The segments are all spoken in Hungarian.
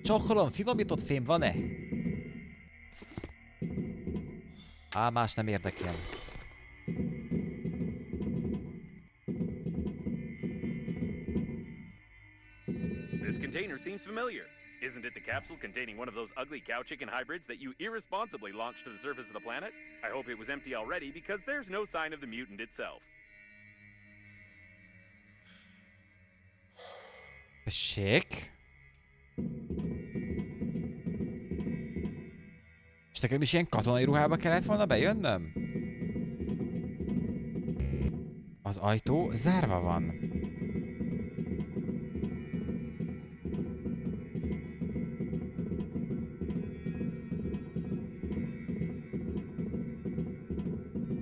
Csókolom, finomított fém van-e? Á, más nem érdekel. This container seems familiar. Isn't it the capsule containing one of those ugly cow chicken hybrids that you irresponsibly launched to the surface of the planet? I hope it was empty already because there's no sign of the mutant itself. Tessék? És nekem is ilyen katonai ruhába kellett volna bejönnöm? Az ajtó zárva van.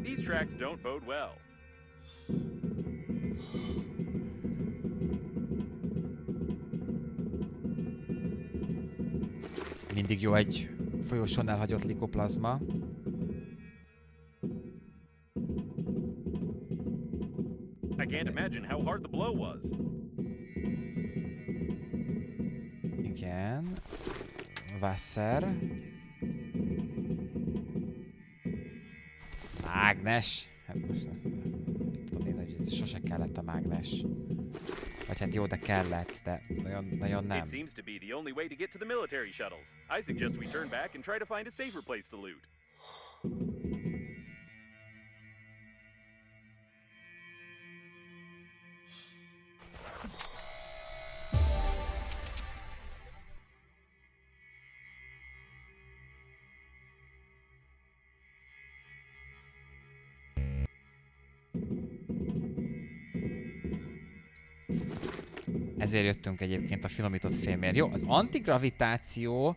These tracks don't bode well. Mindig jó egy folyosón elhagyott likoplazma. I can't imagine how hard the blow was. Igen. Wasser. Mágnes. Hát most tudom én, hogy sose kellett a mágnes. Vagy hát jó, de kellett, de nagyon nem. It seems to be the only way to get to the military shuttles. I suggest we turn back and try to find a safer place to loot. Ezért jöttünk egyébként a finomított fémért. Jó, az antigravitáció,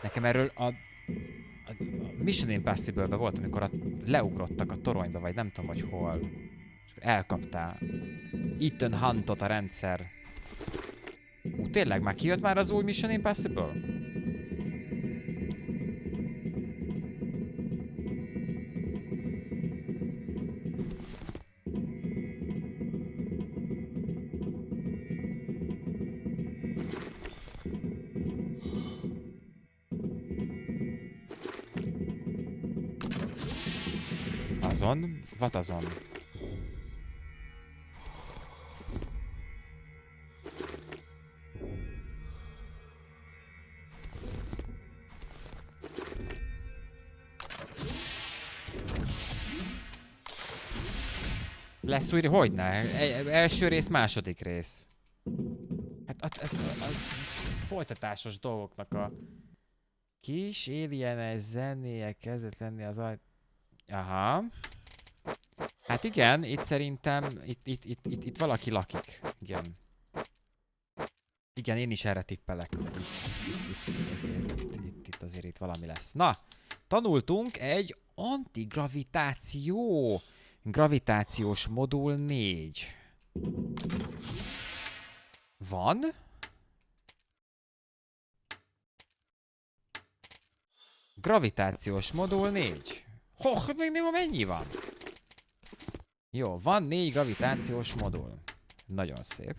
nekem erről a Mission Impossible-ben volt, amikor leugrottak a toronyba, vagy nem tudom, hogy hol. És elkaptál. Ethan Huntot a rendszer. Tényleg már kijött már az új Mission Impossible? Azon? What azon? Lesz újra? Hogyne? Első rész, második rész. Hát a folytatásos dolgoknak a kis alienes zenéje kezdett lenni az Aha. Hát igen, itt szerintem, itt valaki lakik. Igen. Igen, én is erre tippelek. Itt azért itt valami lesz. Na, tanultunk egy antigravitáció. Gravitációs modul 4. Van? Gravitációs modul 4. Még mennyi van? Jó, van 4 gravitációs modul. Nagyon szép.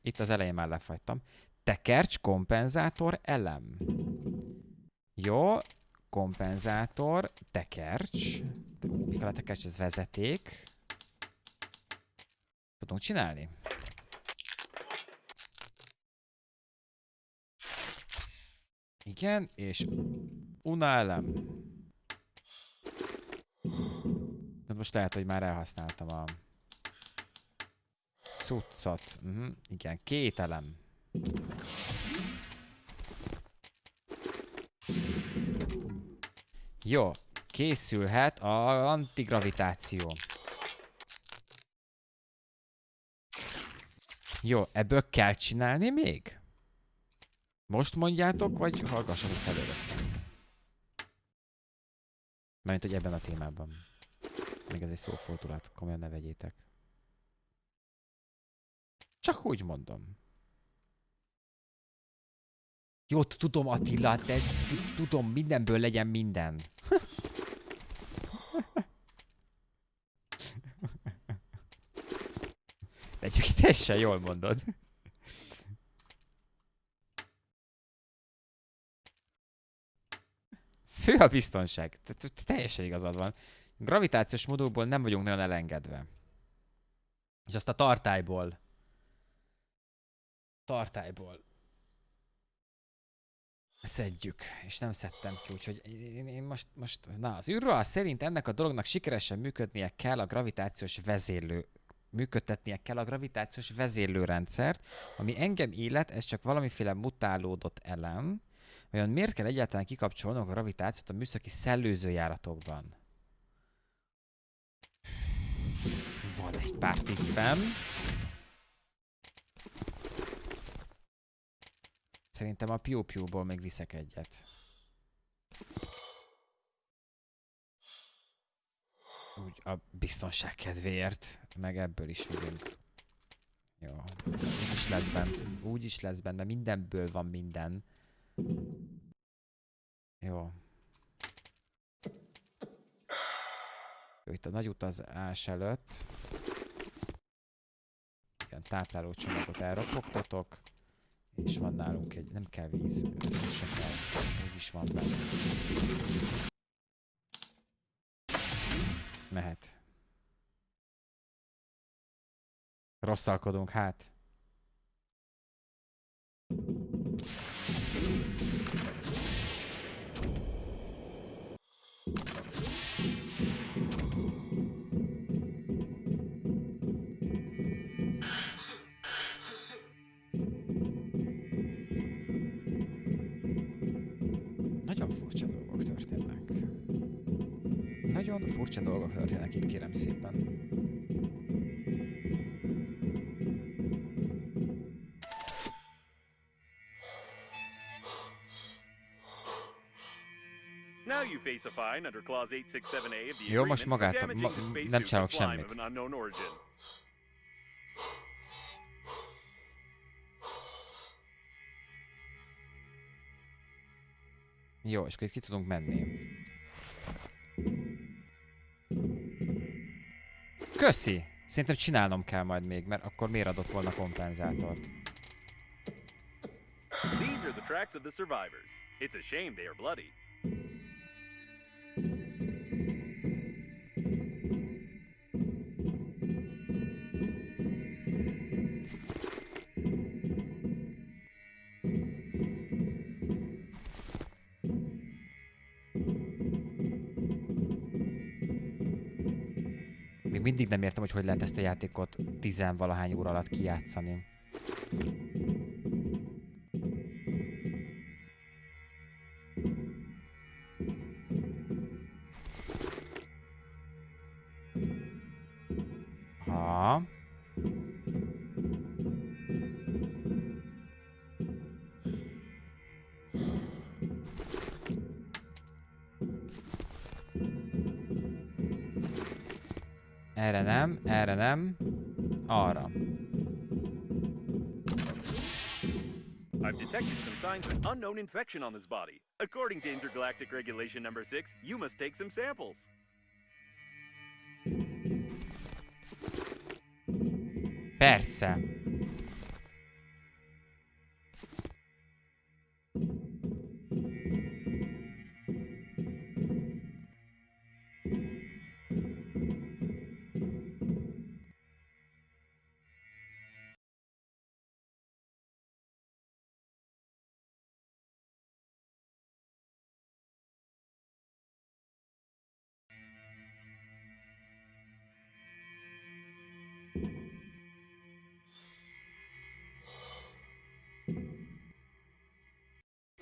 Itt az elején már lefagytam. Tekercs, kompenzátor, elem. Jó, kompenzátor, tekercs. Mi kell a tekercs? Ez vezeték. Tudunk csinálni? Igen, és una elem. De most lehet, hogy már elhasználtam a cuccot. Igen, 2 elem. Jó, készülhet az antigravitáció. Jó, ebből kell csinálni még? Most mondjátok, vagy hallgassatok előre? Mert hogy ebben a témában. Még ez egy szófordulat, komolyan ne vegyétek. Csak úgy mondom. Jó, tudom Attila, de tudom, mindenből legyen minden. De egyébként teljesen jól mondod. Fő a biztonság. Teljesen igazad van. Gravitációs modulból nem vagyunk nagyon elengedve. És azt a tartályból szedjük. És nem szedtem ki, úgyhogy én most... Na, az űrruha szerint ennek a dolognak sikeresen működtetnie kell a gravitációs vezérlőrendszert, ami engem illet, ez csak valamiféle mutálódott elem. Vajon miért kell egyáltalán kikapcsolnunk a gravitációt a műszaki szellőzőjáratokban? Van egy pár tippem. Szerintem a piu-piuból még viszek egyet. Úgy a biztonság kedvéért, meg ebből is vigyünk. Jó, úgy is lesz benne, mindenből van minden. Jó. Jó, itt a nagy utazás előtt. Igen, táplálócsomagot elropogtatok. És van nálunk egy, nem kell víz, se kell, úgyis van benne. Mehet. Rosszalkodunk, hát. Nagyon furcsa dolgok történnek. Nagyon furcsa dolgok történnek itt, kérem szépen. Now you face a fine under clause 867A of the Jó, most agreement for magát damaging the spacesuit nem csinálok with slime semmit. of an unknown origin. Jó, és akkor itt ki tudunk menni. Köszi! Szerintem csinálnom kell majd még, mert akkor miért adott volna kompenzátort? These are the tracks of the survivors. It's a shame they are bloody. Még mindig nem értem, hogy lehet ezt a játékot 10-valahány óra alatt kijátszani. Ha. Erre nem, arra. I've detected some signs of an unknown infection on this body. According to Intergalactic Regulation number 6, you must take some samples. Persze.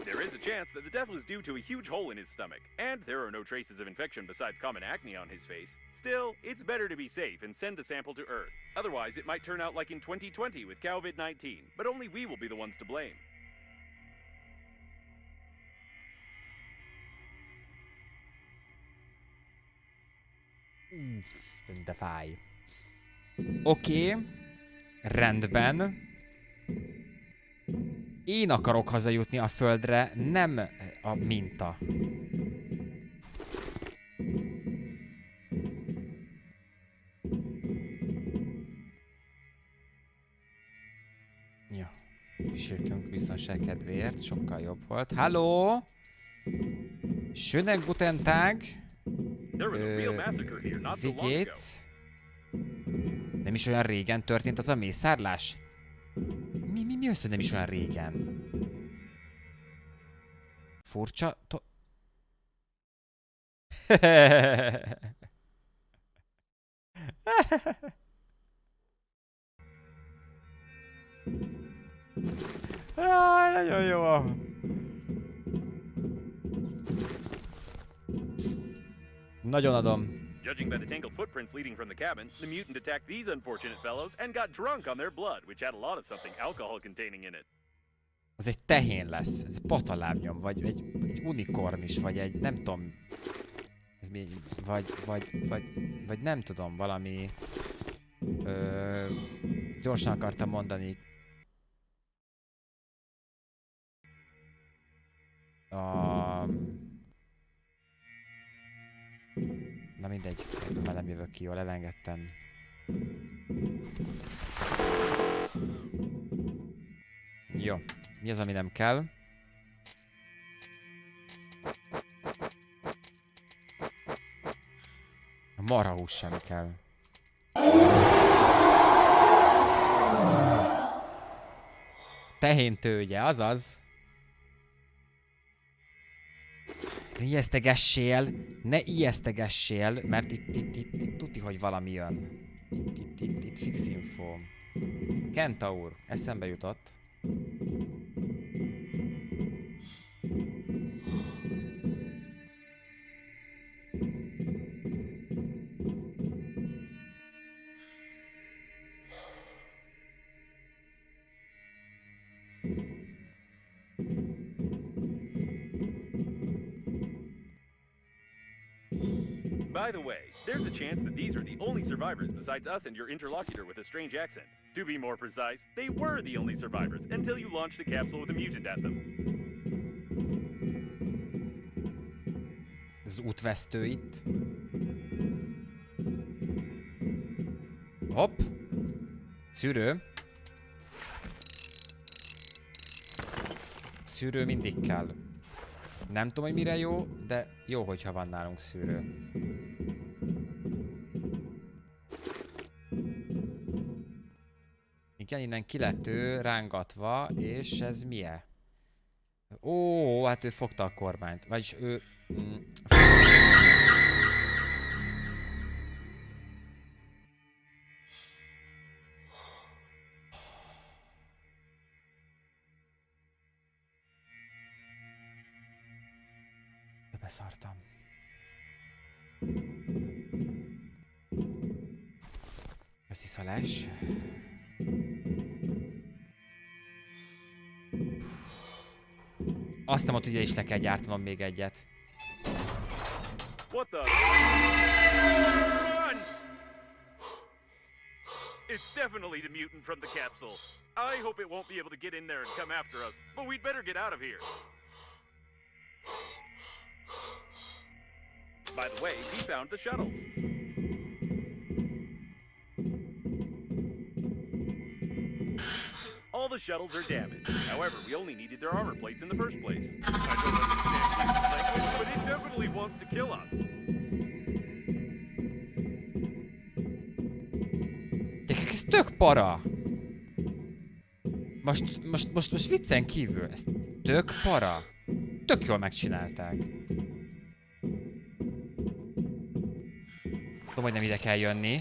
There is a chance that the death was due to a huge hole in his stomach, and there are no traces of infection besides common acne on his face. Still, it's better to be safe and send the sample to Earth. Otherwise, it might turn out like in 2020 with COVID-19, but only we will be the ones to blame. De fáj. Oké. Rendben. Én akarok hazajutni a földre, nem a minta. Ja. Kísértünk biztonság kedvéért, sokkal jobb volt. Halló! Schönen guten Tag. There was a real massacre here not so Wie long ago. geht's? Nem is olyan régen történt az a mészárlás? Mi az, hogy nem is olyan régen? Furcsa... Nagyon jó. Nagyon adom. Judging by the tangled footprints leading from the cabin, the mutant attacked these unfortunate fellows and got drunk on their blood, which had a lot of something alcohol containing in it. Az egy tehén lesz, ez egy patalábnyom, vagy egy unikorn is, vagy egy, nem tudom, ez mi, vagy nem tudom, valami, gyorsan akartam mondani, na mindegy, már nem jövök ki, jól elengedtem. Jó, mi az, ami nem kell? A marhahús sem kell. Tehéntőgye, azaz. Ne ijesztegessél, ne ijesztegessél, mert itt tuti, hogy valami jön. Itt fix info. Kentaur, eszembe jutott. By the way, there's a chance that these are the only survivors besides us and your interlocutor with a strange accent. To be more precise, they were the only survivors until you launched a capsule with a mutant at them. Ez az útvesztő itt. Hopp. Szűrő. Szűrő mindig kell. Nem tudom, hogy mire jó, de jó, hogyha van nálunk szűrő. Igen, innen ki lett ő rángatva, és ez milyen? Ó, hát ő fogta a kormányt. Vagyis ő... Beszartam. Köszi Szalás. Azt nem, hogy ugye is le kell gyártanom még egyet. What the? Run! It's definitely the mutant from the capsule. I hope it won't be able to get in there and come after us, but we'd better get out of here. By the way, we found the shuttles. All the shuttles are damaged. However, we only needed their armor plates in the first place. I don't understand human language, but it definitely wants to kill us. Gyerekek, ez tök para! Most viccen kívül, ez tök para. Tök jól megcsinálták. Tudom, hogy nem ide kell jönni.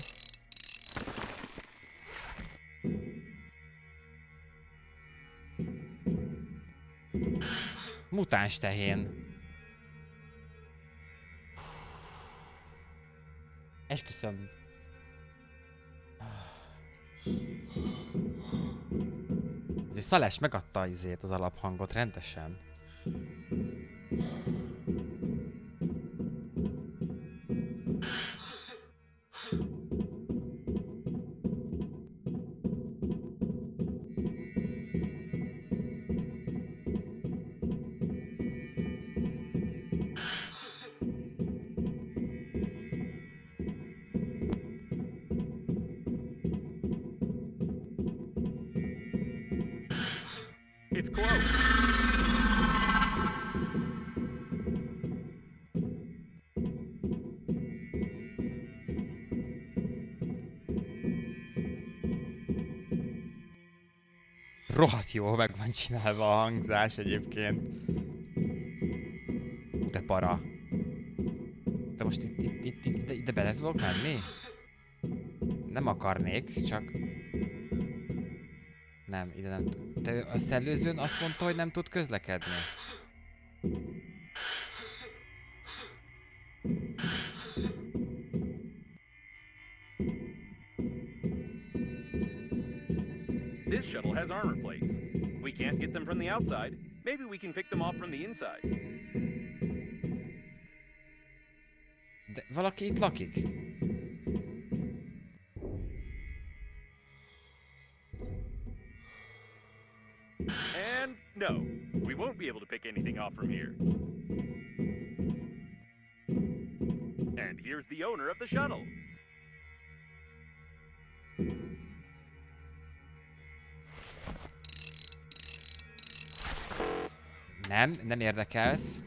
Mutáns tehén. Esküszöm. Azért Szalás megadta az alaphangot rendesen. It's close. Rohadt jó meg van csinálva a hangzás egyébként. De para. De most ide bele tudok menni? Nem akarnék, csak... Nem, ide nem tud. De a szellőzőn azt mondta, hogy nem tud közlekedni. This shuttle has armor plates. We can't get them from the outside. Maybe we can pick them off from the inside. De valaki itt lakik? And no, we won't be able to pick anything off from here. And here's the owner of the shuttle. Nem érdekelsz.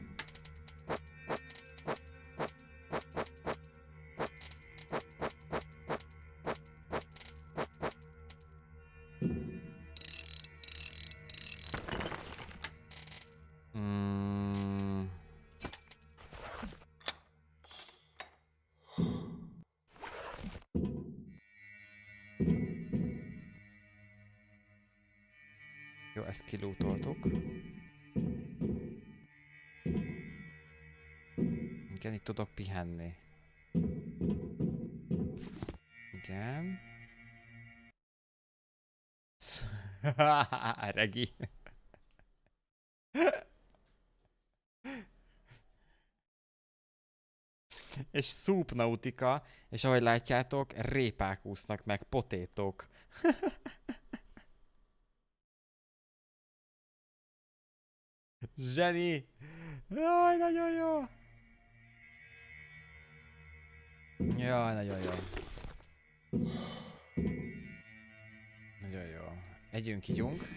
Jó, ezt kilútoltuk. Igen, itt tudok pihenni. Igen. Regi. És szúpnautika, és ahogy látjátok, répák úsznak meg, potétok. Zseni! Jaj, nagyon jó! Jaj, nagyon jó. Nagyon jó. Együnk, ígyunk.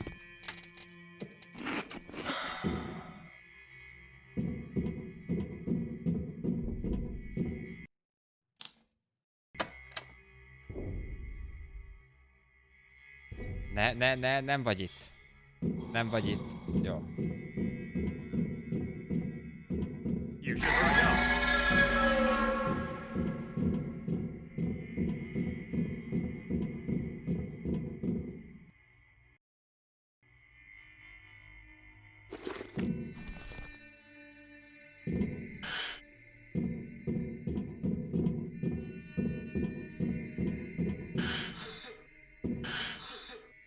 Nem vagy itt. Nem vagy itt. Jó. You should hurry up.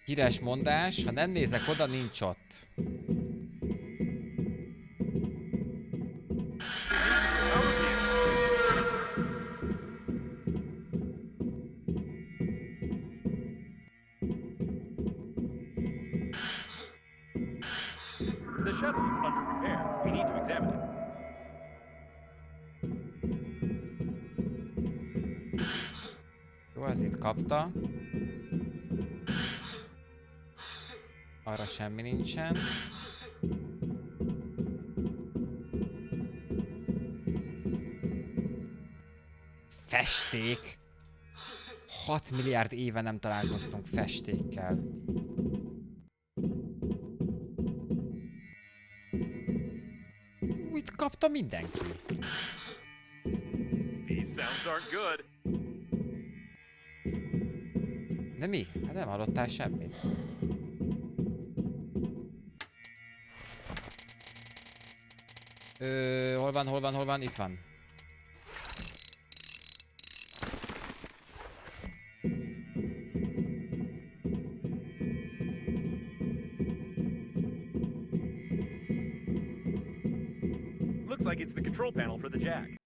Híres mondás, ha nem nézek oda, nincs ott. The shuttle is under repair. We need to examine it. Jó, az itt kapta. Arra semmi nincsen. Festék! 6 milliárd éve nem találkoztunk festékkel. Itt kapta mindenki. These sounds aren't good. De mi? Hát nem hallottál semmit. Hol van? Itt van. Looks like it's the control panel for the jack.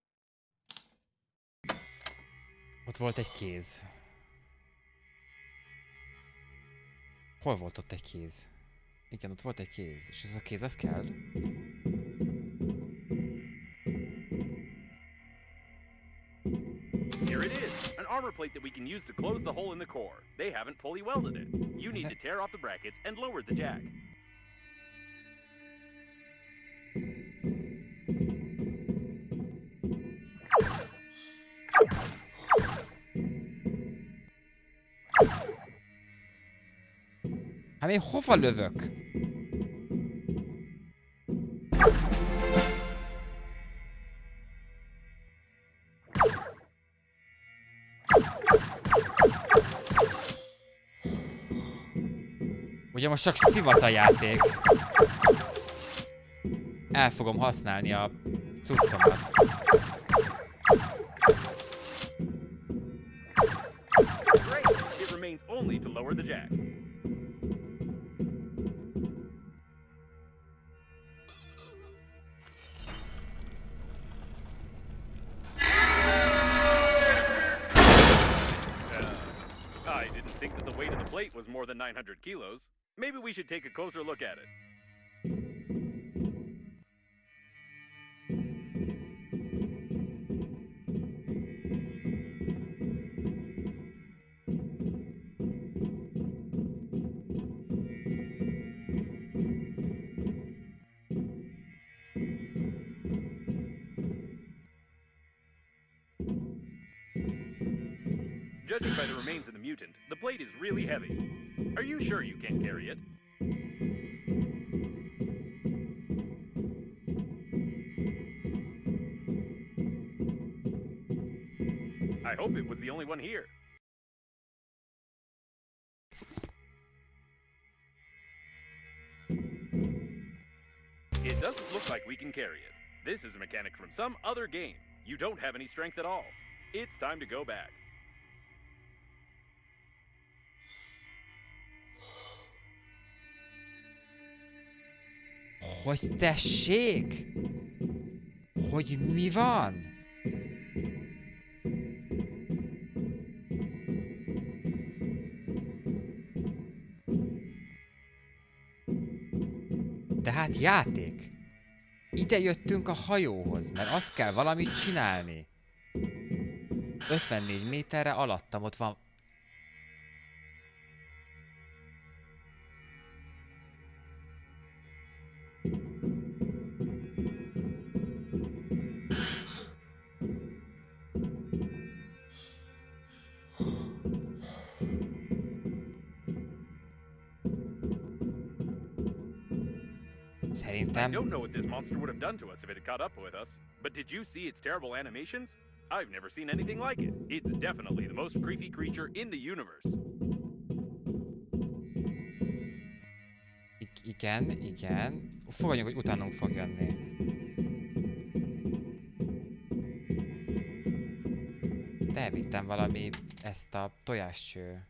Ott volt egy kéz. Hol volt ott egy kéz? Igen, ott volt egy kéz. És ez a kéz, az kell? Here it is, an armor plate that we can use to close the hole in the core. They haven't fully welded it. You need to tear off the brackets and lower the jack. Hát én hova lövök? Ugye most csak szivat a játék. El fogom használni a cuccomat. Great! It remains only to lower the jack. I didn't think that the weight of the plate was more than 900 kilos. Maybe we should take a closer look at it. Judging by the remains of the mutant, the plate is really heavy. Are you sure you can't carry it? I hope it was the only one here. It doesn't look like we can carry it. This is a mechanic from some other game. You don't have any strength at all. It's time to go back. Hogy tessék? Hogy mi van? Tehát játék. Ide jöttünk a hajóhoz, mert azt kell valamit csinálni. 54 méterre alattam ott van. I don't know what this monster would have done to us if it had caught up with us, but did you see its terrible animations? I've never seen anything like it. It's definitely the most creepy creature in the universe. Igen. Fogadjunk, hogy utánunk fog jönni. De elvittem valami ezt a tojáscső.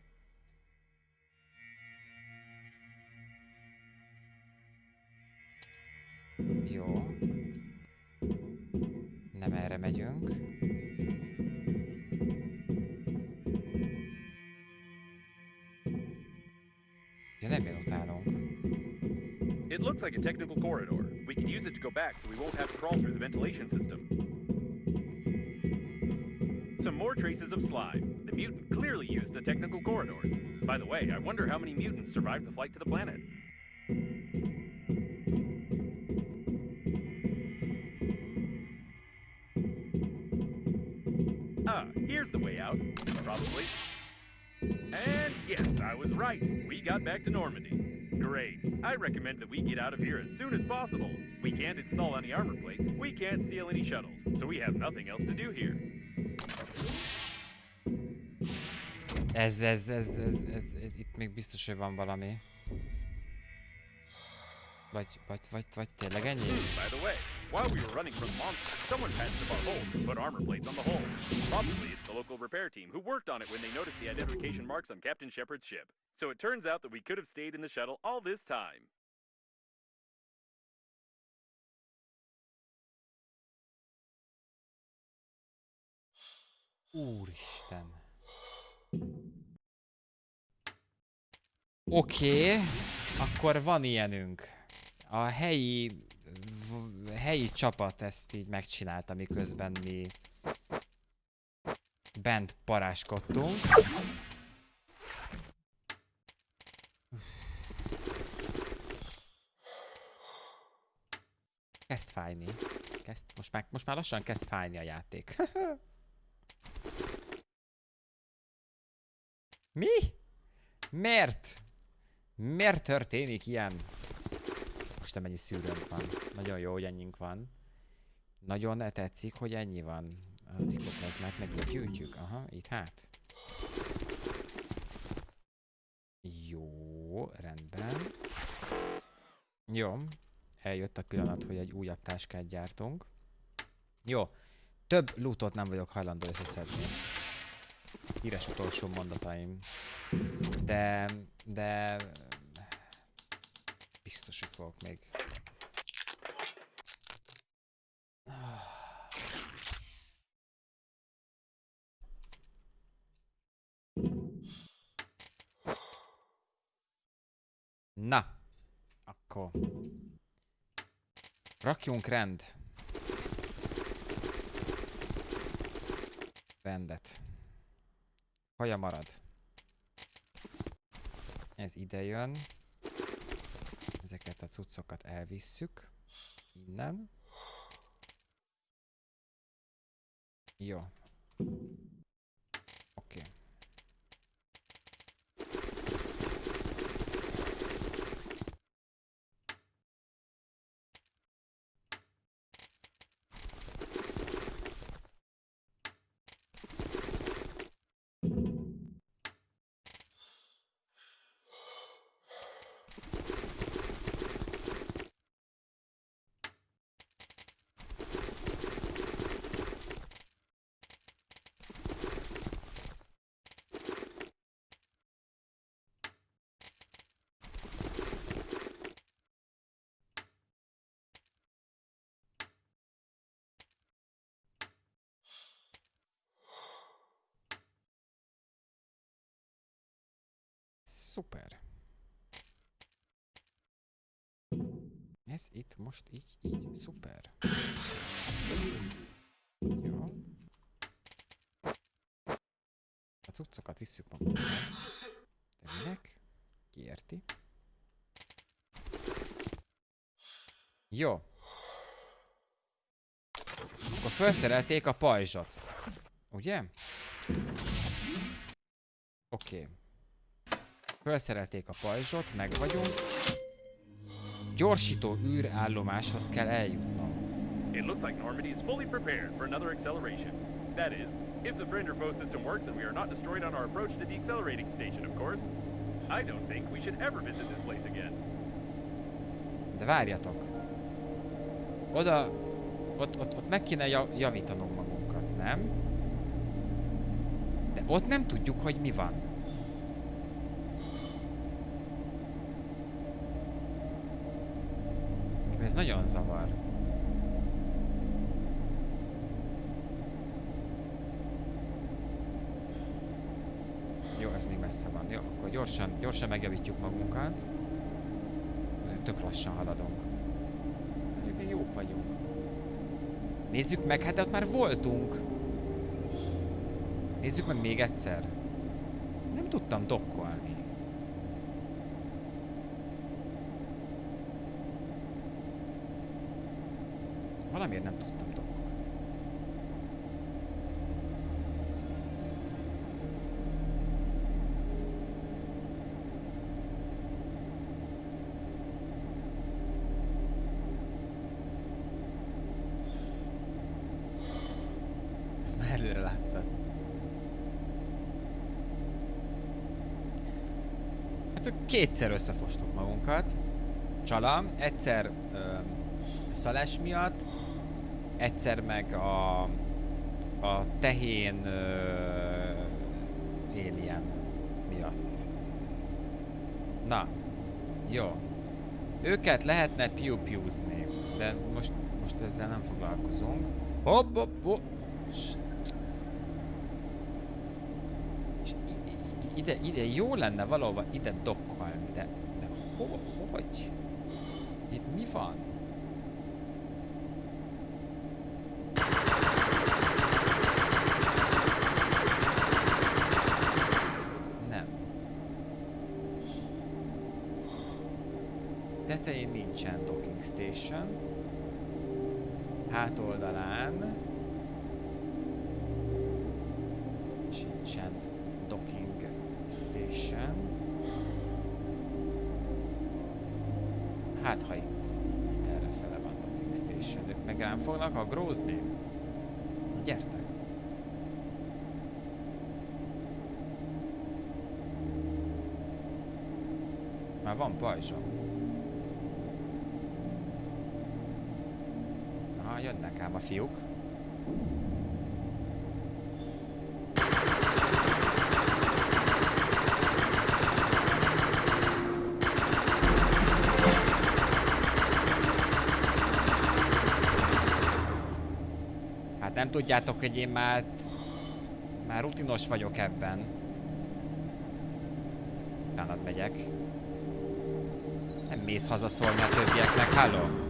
Jó. Nem erre megyünk. Ja, nem jön utánunk. It looks like a technical corridor. We can use it to go back so we won't have to crawl through the ventilation system. Some more traces of slime. The mutant clearly used the technical corridors. By the way, I wonder how many mutants survived the flight to the planet. Here's the way out, probably. And yes, I was right. We got back to Normandy. Great. I recommend that we get out of here as soon as possible. We can't install any armor plates, we can't steal any shuttles, so we have nothing else to do here. Itt még biztos, hogy van valami. Vagy tényleg ennyi? By the way, while we were running from the monster, someone patched up our holes and put armor plates on the hole. Probably it's the local repair team who worked on it when they noticed the identification marks on Captain Shepard's ship. So it turns out that we could have stayed in the shuttle all this time. Úristen. Oké, akkor van ilyenünk. A helyi csapat ezt így megcsinálta, miközben mi bent paráskodtunk. Kezd fájni. Most már lassan kezd fájni a játék. Mi? Miért? Miért történik ilyen? Most mennyi szűrőnk van. Nagyon jó, hogy ennyink van. Nagyon tetszik, hogy ennyi van. A tikoplazmát meg így gyűjtjük. Aha, itt hát. Jó, rendben. Jó. Eljött a pillanat, hogy egy újabb táskát gyártunk. Jó. Több lootot nem vagyok hajlandó összeszedni. Híres utolsó mondataim. De... biztos, hogy fogok még. Na. Akkor. Rakjunk rendet. Haja marad. Ez ide jön. Ezeket a cuccokat elvisszük. Innen. Jó. Oké. Szuper. Ez itt most így, szuper. Jó. A cuccokat visszük magunkra. De minek? Ki érti? Jó. Akkor felszerelték a pajzsot. Ugye? Oké. Felszerelték a pajzsot, meg vagyunk. Gyorsító űrállomáshoz kell eljutnom. It looks like Normandy is fully prepared for another acceleration. That is, if the friend or foe system works and we are not destroyed on our approach to the accelerating station, of course. I don't think we should ever visit this place again. De várjatok. Ott meg kéne javítanunk magunkat, nem? De ott nem tudjuk, hogy mi van. Ez nagyon zavar. Jó, ez még messze van. Jó, akkor gyorsan megjavítjuk magunkat. Tök lassan haladunk. Mondjuk jók vagyunk. Nézzük meg, hát de ott már voltunk. Nézzük meg még egyszer. Nem tudtam dokkolni. Valamiért nem tudtam dokkolni. Ezt már előre láttad. Hát kétszer összefostuk magunkat. Csalam, egyszer szalás miatt, egyszer meg a tehén alien miatt. Na, jó. Őket lehetne piu-piuzni, de most ezzel nem foglalkozunk. Hopp. Ide jó lenne valahova ide dokkolni, de hogy? Itt mi van? Nem. Tetején nincsen docking station. Hátoldalán sincsen docking station. hát ha itt errefele van docking station, ők meg rám fognak agrózni. Gyertek! Már van pajzsom. Aha, jönnek ám a fiúk. Hát nem tudjátok, hogy én már rutinos vagyok ebben. Tánad megyek. Nem mész hazaszólni a többieknek, halló?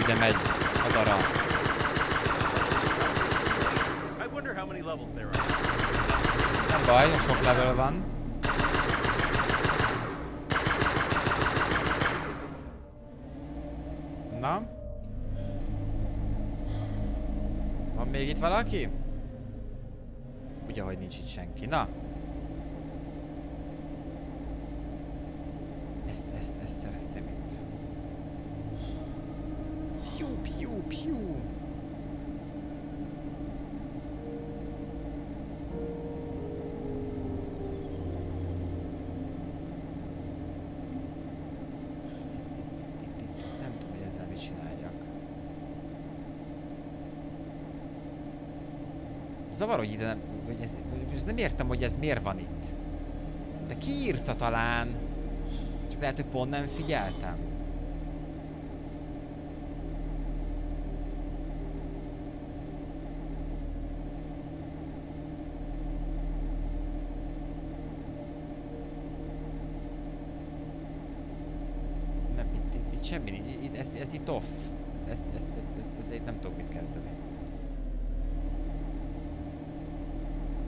Ide megy a darab. Nem baj, sok level van. Na? Van még itt valaki? Ugye, hogy nincs itt senki. Na? Ezt szerettem itt. Piu, piu, piu. Nem tudom, hogy ezzel mit csináljak. Zavar, hogy ide nem... Hogy ez nem értem, hogy ez miért van itt. De ki írta talán? Csak lehet, hogy pont nem figyeltem. Nem, itt semmi, ez itt off. Ezért nem tudok mit kezdeni.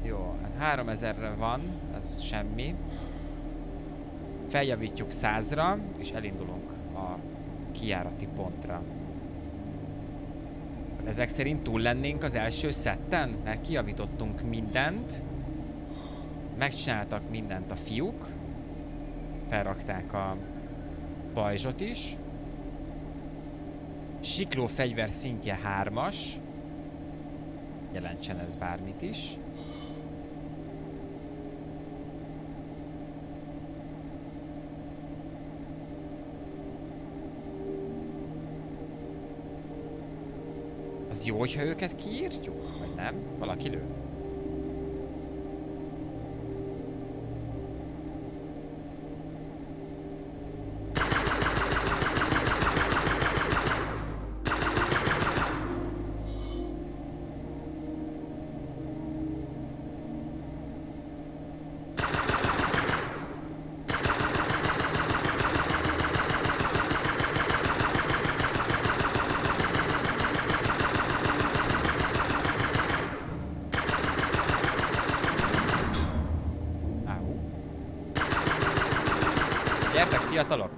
Jó, hát 3000-re van, ez semmi. Feljavítjuk 100-ra, és elindulunk a kijárati pontra. Ezek szerint túl lennénk az első szetten, mert kijavítottunk mindent. Megcsináltak mindent a fiúk. Felrakták a pajzsot is. Sikló fegyver szintje 3-as. Jelentsen ez bármit is. Az jó, hogyha őket kiírtjuk? Vagy nem? Valaki lő? Gyertek, fiatalok!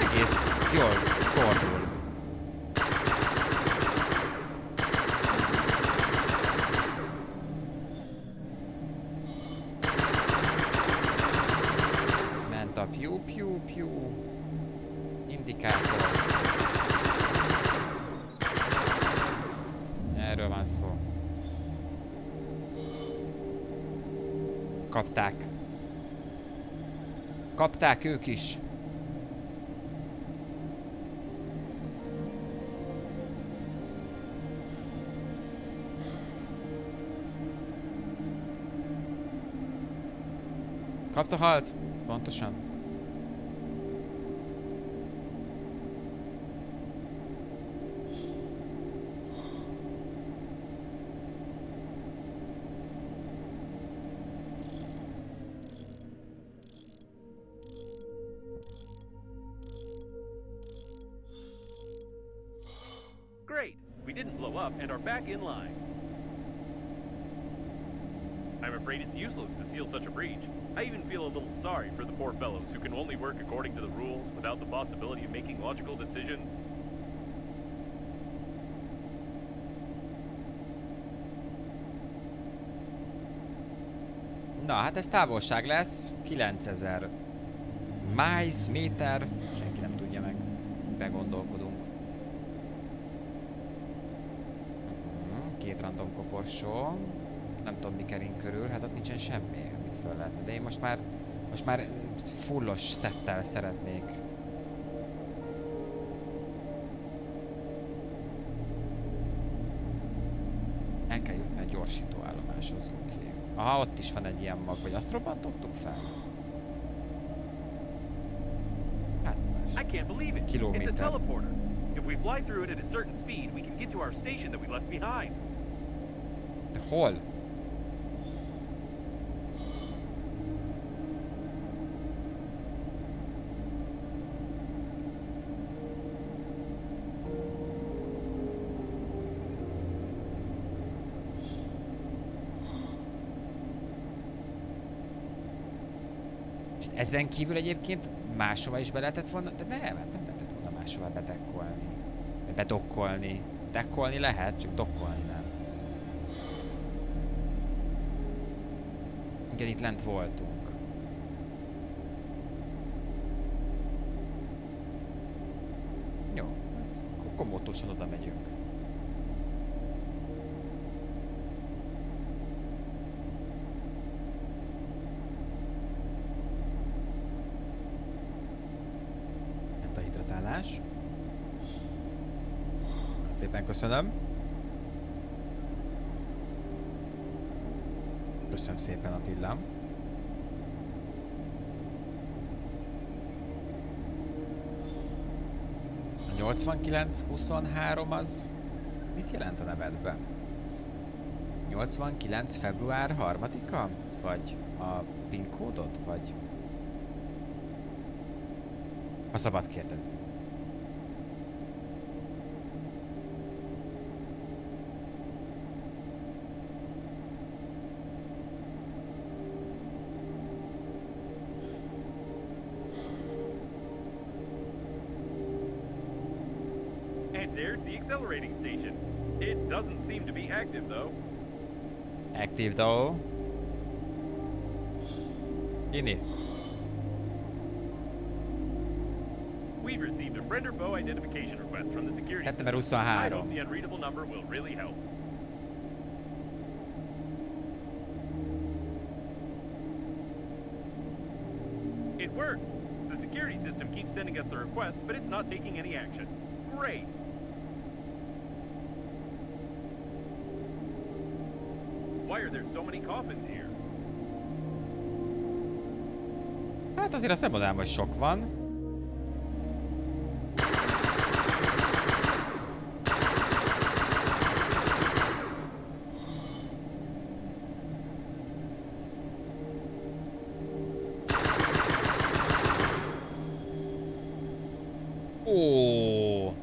Egész jól fordul. Ment a piu-piu-piu. Indikátor. szó. Kapták. Kapták ők is. Kapta, halt? Pontosan. Great! We didn't blow up and are back in line. I'm afraid it's useless to seal such a breach. I even feel a little sorry for the poor fellows who can only work according to the rules without the possibility of making logical decisions. Na, hát ez távolság lesz. 9000 miles, méter. Senki nem tudja meg. Begondolkodunk. Két random koporsó. Nem tudom, mi kering körül. Hát ott nincsen semmi, amit föl lehetne. De én most már fullos szettel szeretnék. El kell jutni a gyorsító állomáshoz. Okay. Aha, ott is van egy ilyen mag, vagy azt robbantottuk fel? Hát I can't believe it. It's a Kilométer. teleporter. If we fly through it at a certain speed, we can get to our station that we left behind. De hol? Ezen kívül egyébként máshova is be lehetett volna, de nem lehetett volna máshova bedekkolni. Bedokkolni. Dekkolni lehet, csak dokkolni nem. Igen, itt lent voltunk. Jó, akkor komótosan oda megyünk. Szépen köszönöm. Köszönöm szépen, Attillám. A 89-23 az mit jelent a nevedben? 89. február 3-a? Vagy a PIN kódot? Vagy... Ha szabad kérdezni. There's the accelerating station. It doesn't seem to be active, though. Active, though. Inni. We've received a friend or foe identification request from the security Szeptember system. I 23. hope the unreadable number will really help. It works. The security system keeps sending us the request, but it's not taking any action. Great. Why are there so many coffins here? Hát azért azt nem mondanám, hogy sok van. Ó.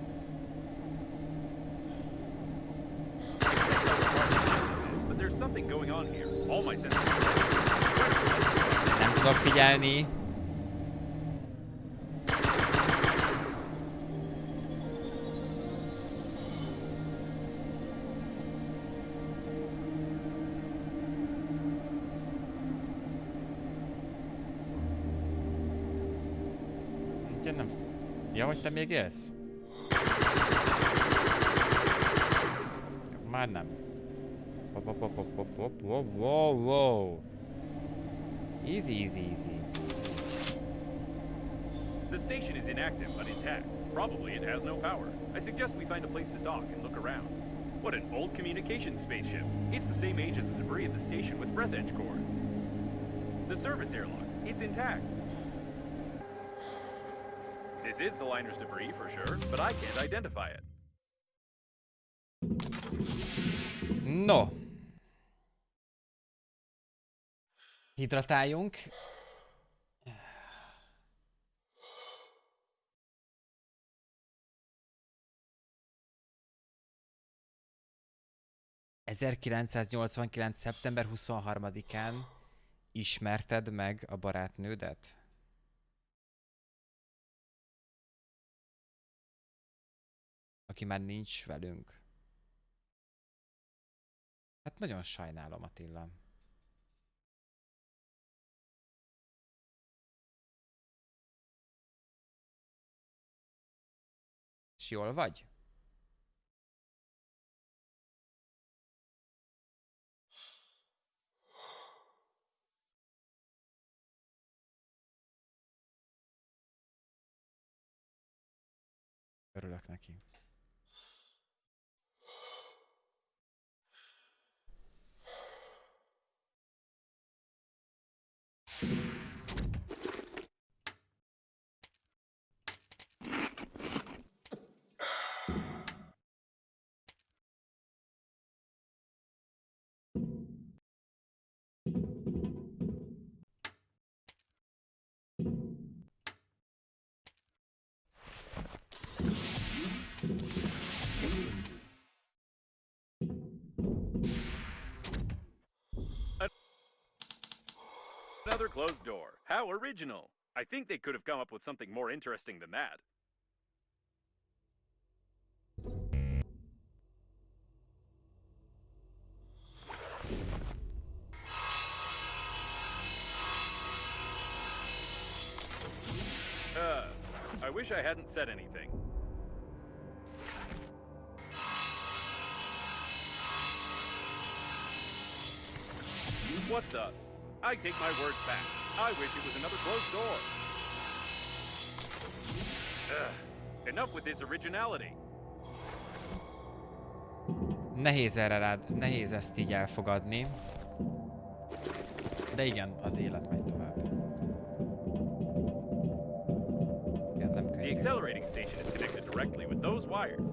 But there's something going on here. All my senses. Nem tudok figyelni. Nem. Ja, hogy te még élsz? Már nem. Hop, hop, hop, hop, hop, hop, wow, wow, wow. Easy, easy, easy, easy. The station is inactive but intact. Probably it has no power. I suggest we find a place to dock and look around. What an old communications spaceship. It's the same age as the debris at the station with BREATHEDGE cores. The service airlock, it's intact. This is the liner's debris for sure, but I can't identify it. No. Hidratáljunk. ...1989. szeptember 23-án ismerted meg a barátnődet? Aki már nincs velünk. Hát nagyon sajnálom, Attila. És jól vagy? Örülök neki. Another closed door. How original. I think they could have come up with something more interesting than that. I wish I hadn't said anything. What the? I take my words back. I wish it was another closed door. Enough with this originality. Nehéz erre rád, nehéz ezt így elfogadni. De igen, az élet megy tovább. Igen, nem The könnyű. accelerating station is connected directly with those wires.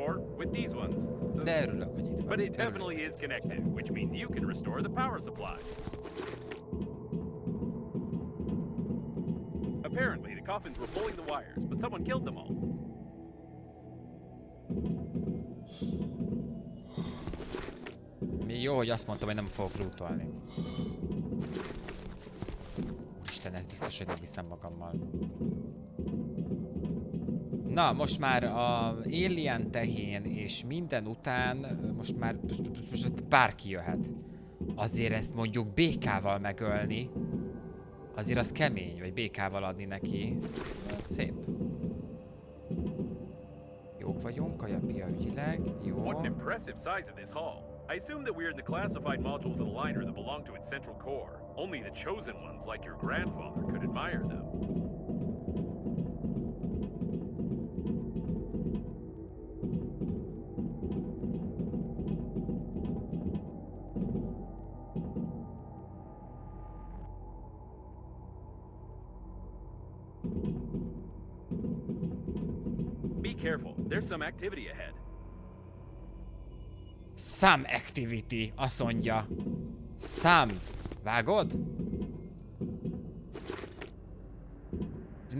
Or with these ones. De örülök, hogy itt van. But it definitely is connected, which means you can restore the power supply. Apparently, the coffins were pulling the wires, but someone killed them all. Mi jó, hogy azt mondtam, hogy nem fogok lootolni. Isten, ez biztos, hogy nem viszem magammal. Na, most már a Alien tehén és minden után most már bárki jöhet. Azért ezt mondjuk békával megölni, azért az kemény, vagy békával adni neki. Az szép. Jók vagyunk, kajapia ügyileg, jó. What an impressive size of this hall. I assume that we're in the classified modules of the liner that belong to its central core. Only the chosen ones, like your grandfather, could admire them. Be careful, there's some activity ahead. Some activity, azt mondja. Some. Vágod?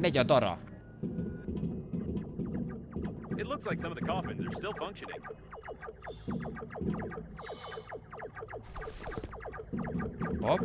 Megy a dara. It looks like some of the coffins are still functioning. Hopp.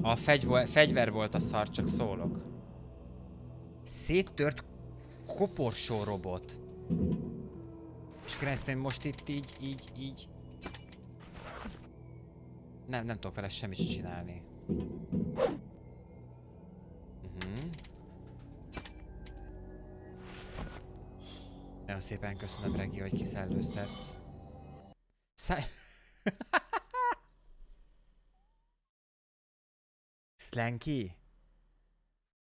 A fegyver volt a szar, csak szólok. Széttört koporsó robot. És keresztén most itt így. Nem tudok vele semmit csinálni. Nagyon szépen köszönöm, Regi, hogy kiszellőztetsz. Slanky?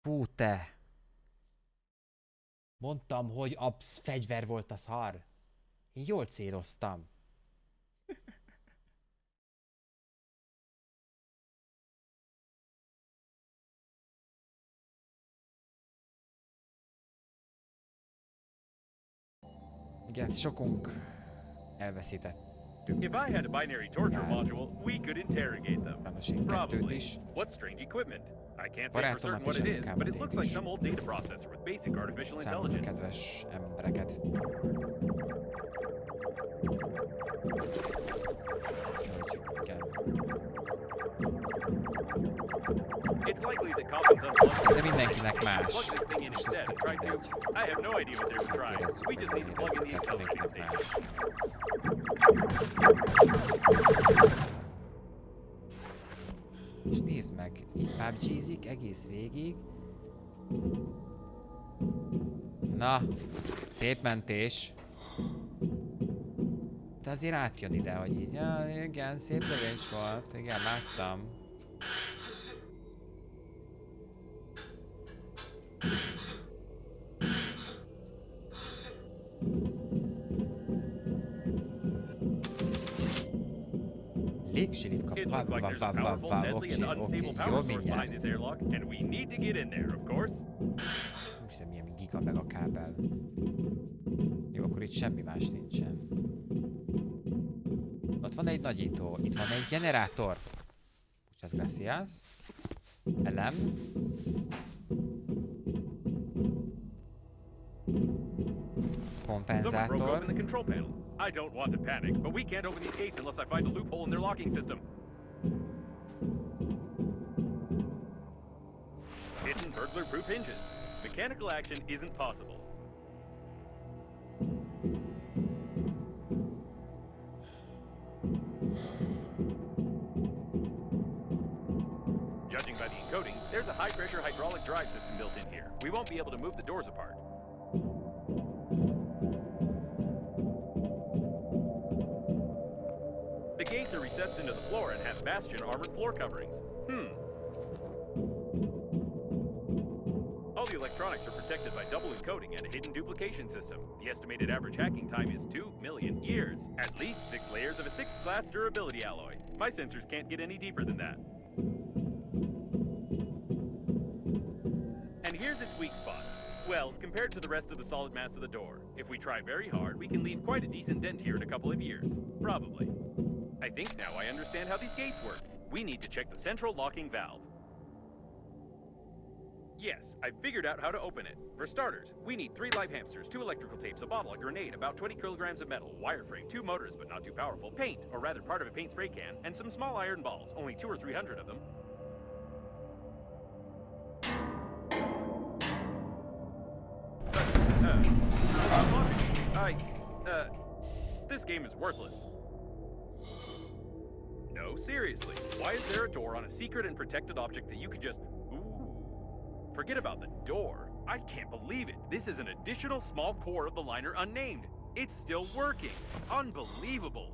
Fú, te! Mondtam, hogy a fegyver volt a szar. Én jól céloztam. Igen, sokunk elveszítettünk. If I had a binary torture module, we could interrogate them. Probably. What strange equipment? I can't say for certain what it is, but it looks like some old data processor with basic artificial intelligence. Kedves embereket. It's likely that Collins unplugged. De mindenkinek más. Plug this thing in instead and try to. I have no idea what they were trying. We just need to plug in the accelerating stage. És nézd meg, így PUBG-zik egész végig. Na, szép mentés. De azért átjön ide, hogy így, ja, igen, szép lövés volt, igen, láttam. It looks like there's a powerful, deadly, and unstable power source behind this airlock, and we need to get in there, of course. Úristen, milyen giga meg a kábel. Jó, akkor itt semmi más nincsen. Ott van egy nagyító, itt van egy generátor. Muchas gracias. Elem. Someone broke Kompenzátor. open the control panel. I don't want to panic, but we can't open these gates unless I find a loophole in their locking system. Hidden burglar-proof hinges. Mechanical action isn't possible. Judging by the encoding, there's a high-pressure hydraulic drive system built in here. We won't be able to move the doors apart. The gates are recessed into the floor and have bastion armored floor coverings. All the electronics are protected by double encoding and a hidden duplication system. The estimated average hacking time is 2 million years. At least 6 layers of a 6th class durability alloy. My sensors can't get any deeper than that. And here's its weak spot. Well, compared to the rest of the solid mass of the door, if we try very hard, we can leave quite a decent dent here in a couple of years. Probably. I think now I understand how these gates work. We need to check the central locking valve. Yes, I figured out how to open it. For starters, we need 3 live hamsters, 2 electrical tapes, a bottle, a grenade, about 20 kilograms of metal, wireframe, 2 motors but not too powerful, paint, or rather part of a paint spray can, and some small iron balls, only 200 or 300 of them. This game is worthless. No, seriously, why is there a door on a secret and protected object that you could just... Ooh. Forget about the door. I can't believe it. This is an additional small core of the liner unnamed. It's still working. Unbelievable.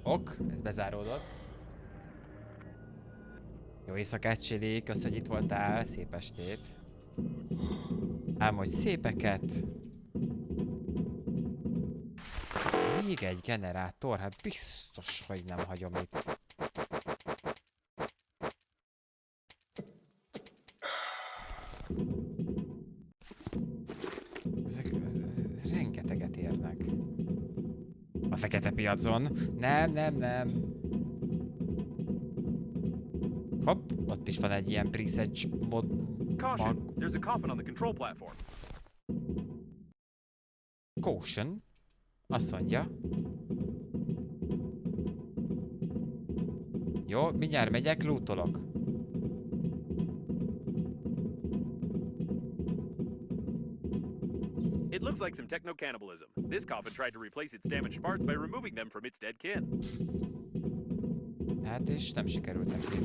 Ok, ez bezáródott. Jó éjszakát, Csili, kösz, hogy itt voltál, szép estét. Álmodj szépeket. Még egy generátor, hát biztos, hogy nem hagyom itt. Ezek rengeteget érnek. A fekete piacon. Nem. Hopp, ott is van egy ilyen preset mod. Caution, There's a coffin on the control platform. Caution. Azt mondja. Jó, mindjárt megyek, lootolok. It looks like some techno-cannibalism. This coffin tried to replace its damaged parts by removing them from its dead kin. Hát és nem sikerült neki.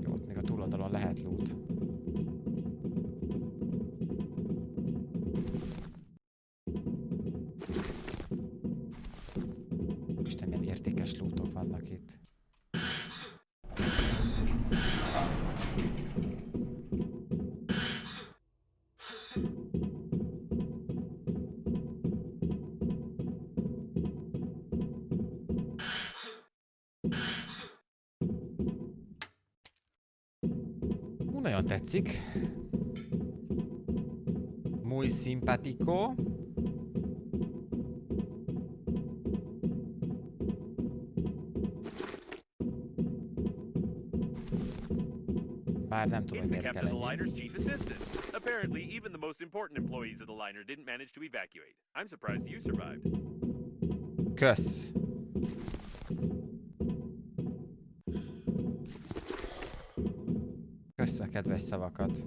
Jó, ott még a túloldalon lehet loot. Isten, milyen értékes lootok vannak itt. Nagyon tetszik. Muy simpático. Bár nem tudom, It's hogy the miért captain kell of the ennyi. liner's chief assistant. Apparently, even the most important employees of the liner didn't manage to evacuate. I'm surprised you survived. Kösz. Kösz a kedves szavakat.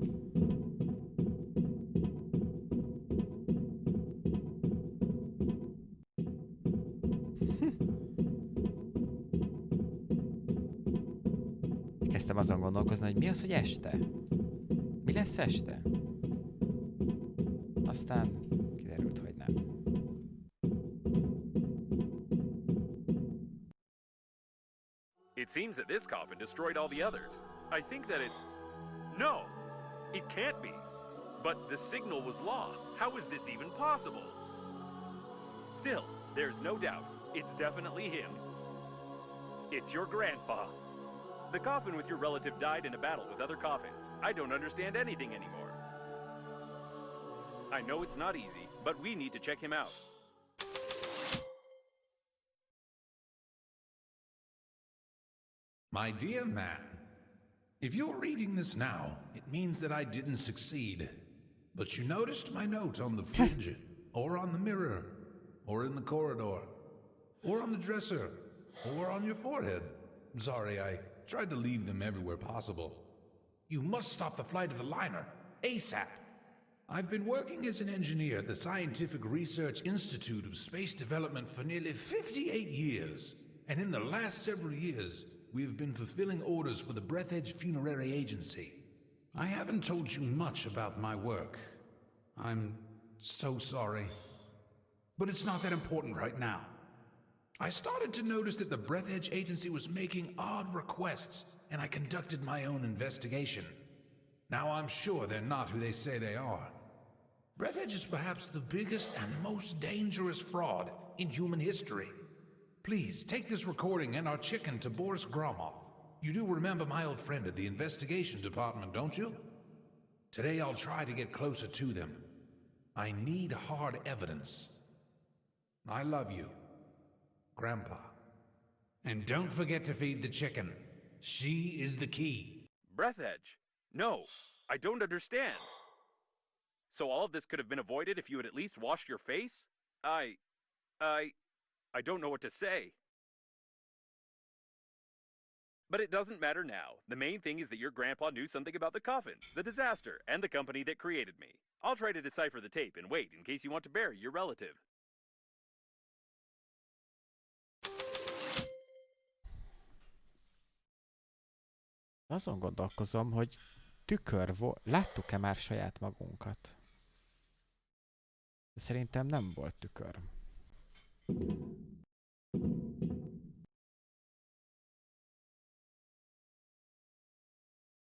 Kezdtem azon gondolkozni, hogy mi az, hogy este? Mi lesz este? Aztán kiderült, hogy nem. It seems that this coffin destroyed all the others. I think that it's... No! It can't be. But the signal was lost. How is this even possible? Still, there's no doubt. It's definitely him. It's your grandpa. The coffin with your relative died in a battle with other coffins. I don't understand anything anymore. I know it's not easy, but we need to check him out. My dear man, if you're reading this now, it means that I didn't succeed. But you noticed my note on the fridge, or on the mirror, or in the corridor, or on the dresser, or on your forehead. Sorry, I tried to leave them everywhere possible. You must stop the flight of the liner, ASAP. I've been working as an engineer at the Scientific Research Institute of Space Development for nearly 58 years. And in the last several years, we have been fulfilling orders for the BREATHEDGE Funerary Agency. I haven't told you much about my work. I'm so sorry. But it's not that important right now. I started to notice that the BREATHEDGE Agency was making odd requests, and I conducted my own investigation. Now I'm sure they're not who they say they are. BREATHEDGE is perhaps the biggest and most dangerous fraud in human history. Please, take this recording and our chicken to Boris Gromov. You do remember my old friend at the investigation department, don't you? Today I'll try to get closer to them. I need hard evidence. I love you, Grandpa. And don't forget to feed the chicken. She is the key. BREATHEDGE? No, I don't understand. So all of this could have been avoided if you had at least washed your face? I don't know what to say. But it doesn't matter now. The main thing is that your grandpa knew something about the coffins, the disaster, and the company that created me. I'll try to decipher the tape and wait in case you want to bury your relative. Azon gondolkozom, hogy láttuk-e már saját magunkat? De szerintem nem volt tükör.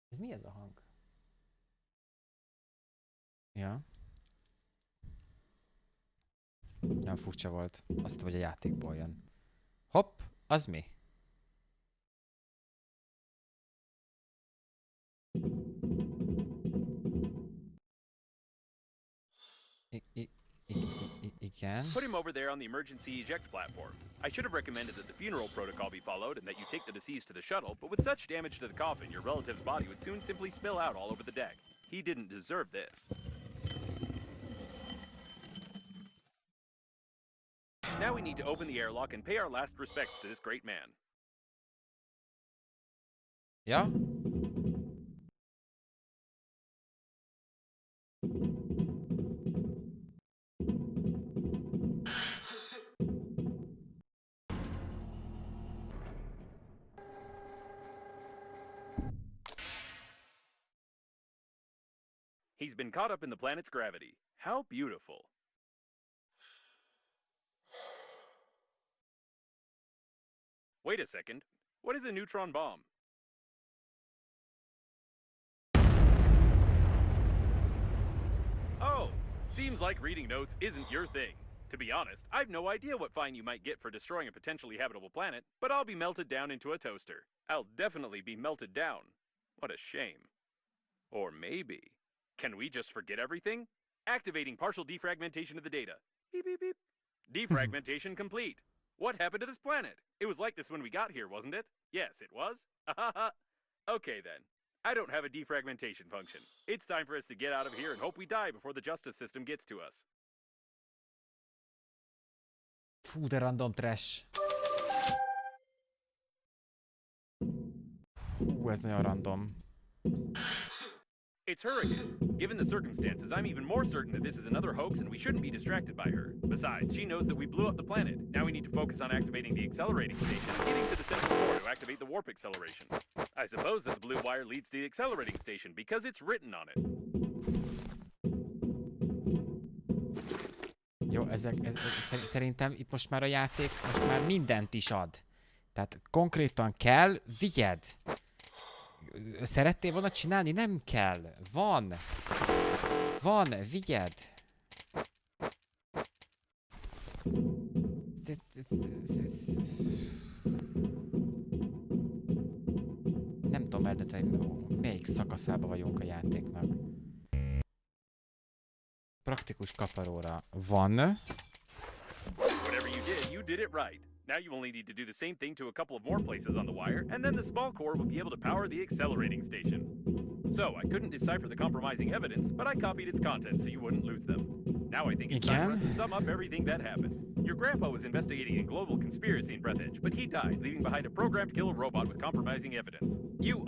Ez mi ez a hang? Ja. Nem furcsa volt. Azt hogy a játékból jön. Hopp, az mi? Igen. Put him over there on the emergency eject platform. I should have recommended that the funeral protocol be followed and that you take the deceased to the shuttle, but with such damage to the coffin, your relative's body would soon simply spill out all over the deck. He didn't deserve this. Now we need to open the airlock and pay our last respects to this great man. Ja? He's been caught up in the planet's gravity. How beautiful. Wait a second. What is a neutron bomb? Oh, seems like reading notes isn't your thing. To be honest, I've no idea what fine you might get for destroying a potentially habitable planet, but I'll be melted down into a toaster. I'll definitely be melted down. What a shame. Or maybe... Can we just forget everything? Activating partial defragmentation of the data. Beep, beep, beep. Defragmentation complete. What happened to this planet? It was like this when we got here, wasn't it? Yes, it was. Okay then. I don't have a defragmentation function. It's time for us to get out of here and hope we die before the justice system gets to us. Fú, de random trash. Fú, ez nagyon random. It's her again. Given the circumstances, I'm even more certain that this is another hoax and we shouldn't be distracted by her. Besides, she knows that we blew up the planet. Now we need to focus on activating the accelerating station and getting to the central core to activate the warp acceleration. I suppose that the blue wire leads to the accelerating station because it's written on it. Jó, szerintem itt most már a játék most már mindent is ad. Tehát konkrétan kell, vigyed! Szerettél volna csinálni? Nem kell. Van. Van, vigyed. Nem tudom eldönteni, hogy melyik szakaszában vagyunk a játéknak. Praktikus kaparóra van. Whatever you did it right. Now you only need to do the same thing to a couple of more places on the wire, and then the small core will be able to power the accelerating station. So, I couldn't decipher the compromising evidence, but I copied its contents so you wouldn't lose them. Now I think it's time for us to sum up everything that happened. Your grandpa was investigating a global conspiracy in BREATHEDGE, but he died, leaving behind a programmed killer robot with compromising evidence. You,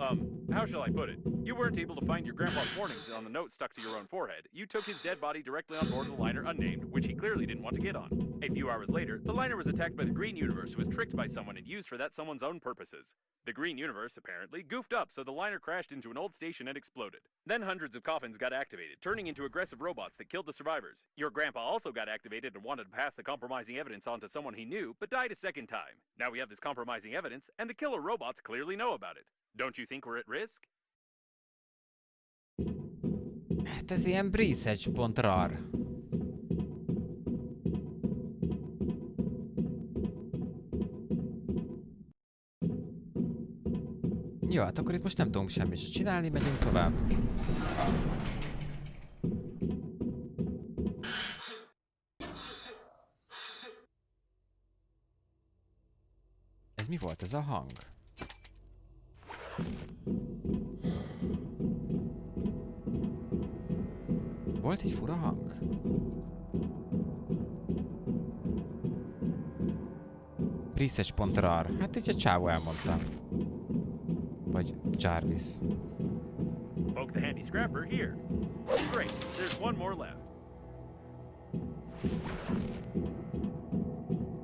how shall I put it? You weren't able to find your grandpa's warnings on the note stuck to your own forehead. You took his dead body directly on board the liner unnamed, which he clearly didn't want to get on. A few hours later, the liner was attacked by the Green Universe, who was tricked by someone and used for that someone's own purposes. The Green Universe, apparently, goofed up, so the liner crashed into an old station and exploded. Then hundreds of coffins got activated, turning into aggressive robots that killed the survivors. Your grandpa also got activated and wanted to pass the compromising evidence on to someone he knew, but died a second time. Now we have this compromising evidence, and the killer robots clearly know about it. Don't you think we're at risk? Hát ez ilyen BREATHEDGE.rar. Jó, hát akkor itt most nem tudunk semmit sem csinálni, megyünk tovább. Ez mi volt ez a hang? Volt egy fura hang? BREATHEDGE.rar. Hát így a csávó elmondta. Vagy Jarvis. Poke the handy scrapper here. Great, there's one more left.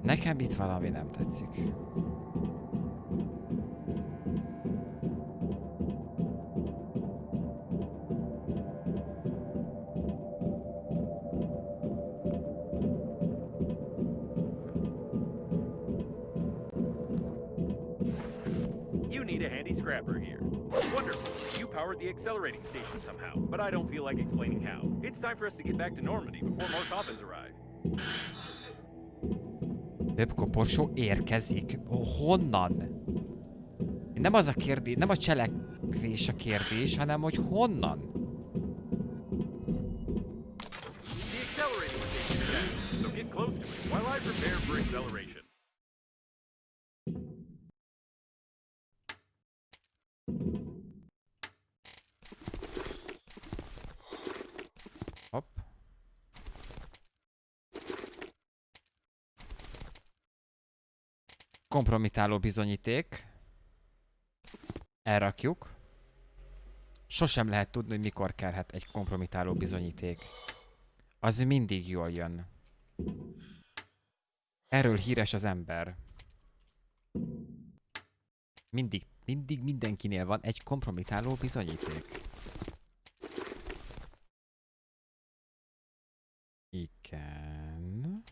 Nekem itt valami nem tetszik. Scrapper here. Wonderful. You powered the accelerating station somehow, but I don't feel like explaining how. It's time for us to get back to Normandy before more coffins arrive. Röpkoporsó érkezik. Honnan? Nem az a kérdés, nem a cselekvés a kérdés, hanem hogy honnan? The accelerating station is ready, so get close for acceleration. Hopp. Kompromitáló bizonyíték. Elrakjuk. Sosem lehet tudni, hogy mikor kelhet egy kompromitáló bizonyíték. Az mindig jól jön. Erről híres az ember. Mindig mindenkinél van egy kompromitáló bizonyíték. Igen.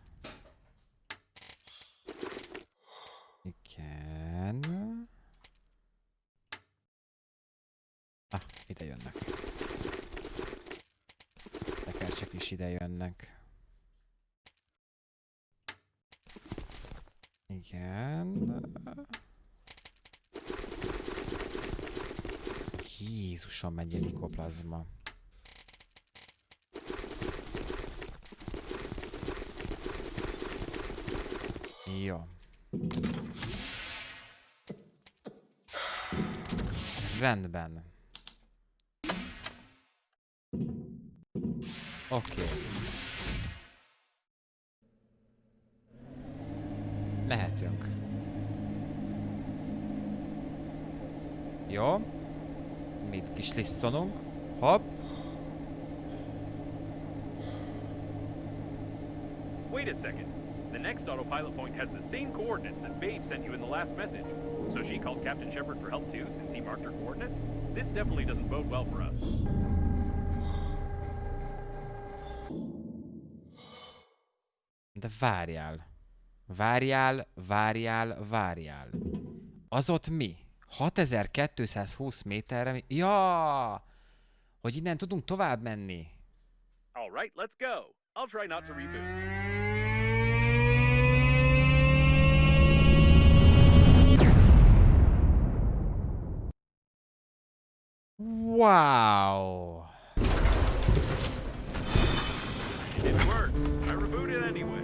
Igen. Ah, ide jönnek. Tekercsek is ide jönnek. Igen. Jézusom, mennyi likoplazma. Jó. Rendben. Oké. Mehetünk. Jó. Mit kis lisszonunk. Hopp. Wait a second. The next autopilot point has the same coordinates that Babe sent you in the last message. So she called Captain Shepard for help too, since he marked her coordinates? This definitely doesn't bode well for us. De várjál. Várjál. Az ott mi? 6220 méterre mi? Ja! Hogy innen tudunk tovább menni. All right, let's go. I'll try not to reboot. Wow! It worked. I rebooted anyway.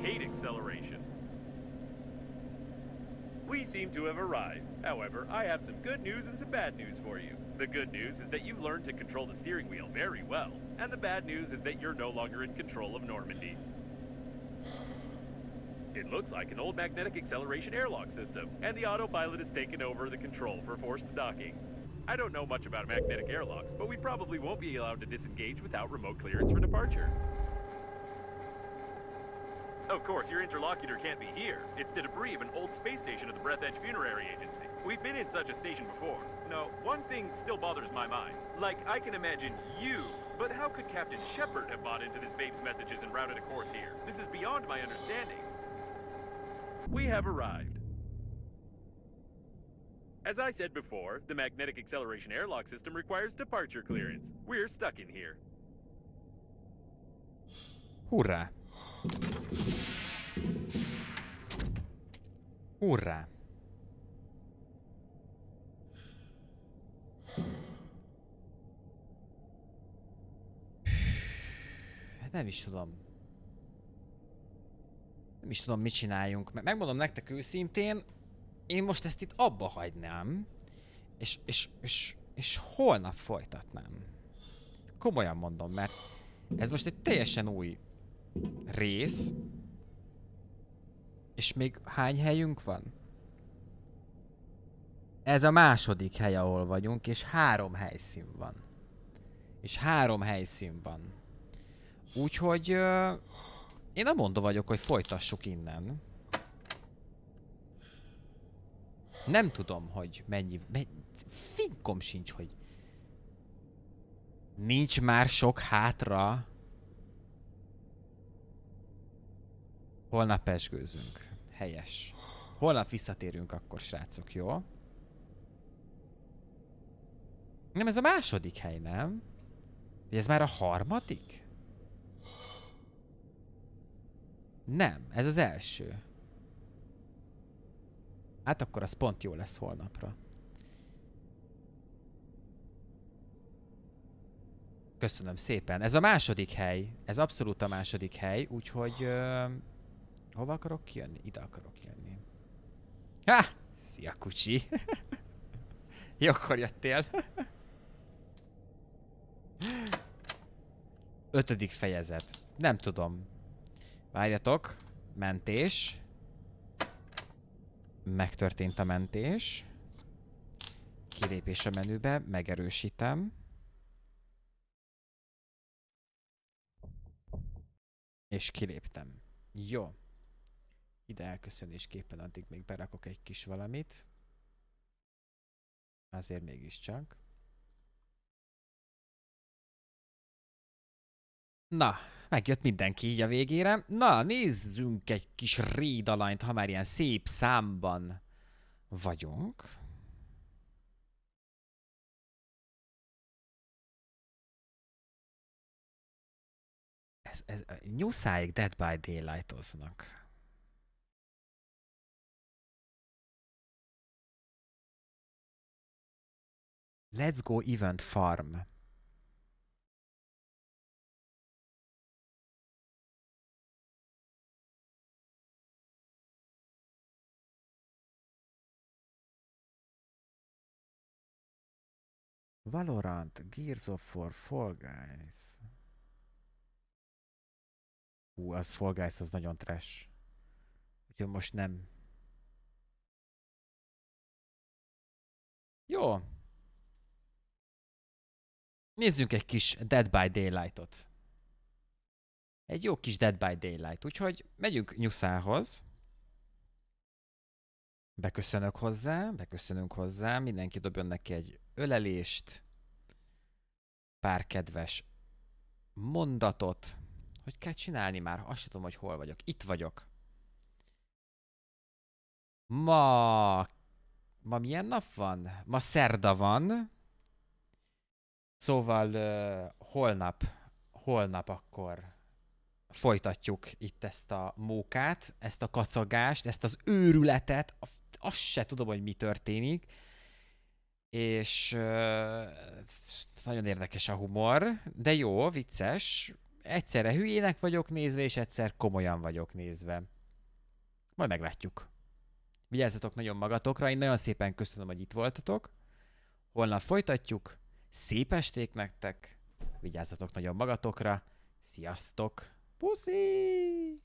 Hate acceleration. We seem to have arrived. However, I have some good news and some bad news for you. The good news is that you've learned to control the steering wheel very well. And the bad news is that you're no longer in control of Normandy. It looks like an old magnetic acceleration airlock system, and the autopilot has taken over the control for forced docking. I don't know much about magnetic airlocks, but we probably won't be allowed to disengage without remote clearance for departure. Of course, your interlocutor can't be here. It's the debris of an old space station of the BREATHEDGE Funerary Agency. We've been in such a station before. No, one thing still bothers my mind. Like, I can imagine you, but how could Captain Shepard have bought into this babe's messages and routed a course here? This is beyond my understanding. We have arrived. As I said before, the magnetic acceleration airlock system requires departure clearance. We're stuck in here. Hurrá! Hurrá! Nem is tudom. Nem is tudom, mit csináljunk. Megmondom nektek őszintén, én most ezt itt abba hagynám, és holnap folytatnám. Komolyan mondom, mert ez most egy teljesen új rész, és még hány helyünk van? Ez a második hely, ahol vagyunk, és 3 helyszín van. Úgyhogy én nem mondom vagyok, hogy folytassuk innen. Nem tudom, hogy mennyi finkom sincs, hogy nincs már sok hátra. Holnap pezsgőzünk. Helyes. Holnap visszatérünk akkor, srácok, jó? Nem, ez a második hely, nem? Vagy ez már a harmadik? Nem, ez az első. Hát akkor az pont jó lesz holnapra. Köszönöm szépen. Ez a második hely. Ez abszolút a második hely, úgyhogy Hova akarok kijönni? Ide akarok jönni. Ha! Szia, kucsi! Jókor jöttél. 5. fejezet. Nem tudom. Várjatok. Mentés. Megtörtént a mentés. Kilépés a menübe. Megerősítem. És kiléptem. Jó. Ide elköszönésképpen addig még berakok egy kis valamit. Azért mégiscsak. Na, megjött mindenki így a végére. Na, nézzünk egy kis rédalanyt, ha már ilyen szép számban vagyunk. Ez nyuszáig Dead by Daylight-oznak. Let's go event farm. Valorant, Gears of War, Fall Guys. Az Fall Guys, az nagyon trash. Úgyhogy most nem. Jó. Nézzünk egy kis Dead by Daylight-ot. Egy jó kis Dead by Daylight. Úgyhogy megyünk nyuszához. Beköszönünk hozzá. Mindenki dobjon neki egy ölelést. Pár kedves mondatot. Hogy kell csinálni már? Azt sem tudom, hogy hol vagyok. Itt vagyok. Ma milyen nap van? Ma szerda van. Szóval holnap akkor folytatjuk itt ezt a mókát, ezt a kacagást, ezt az őrületet. Azt se tudom, hogy mi történik. És nagyon érdekes a humor, de jó, vicces. Egyszerre hülyének vagyok nézve, és egyszer komolyan vagyok nézve. Majd meglátjuk. Vigyázzatok nagyon magatokra, én nagyon szépen köszönöm, hogy itt voltatok. Holnap folytatjuk. Szép esték nektek. Vigyázzatok nagyon magatokra. Sziasztok. Puszi!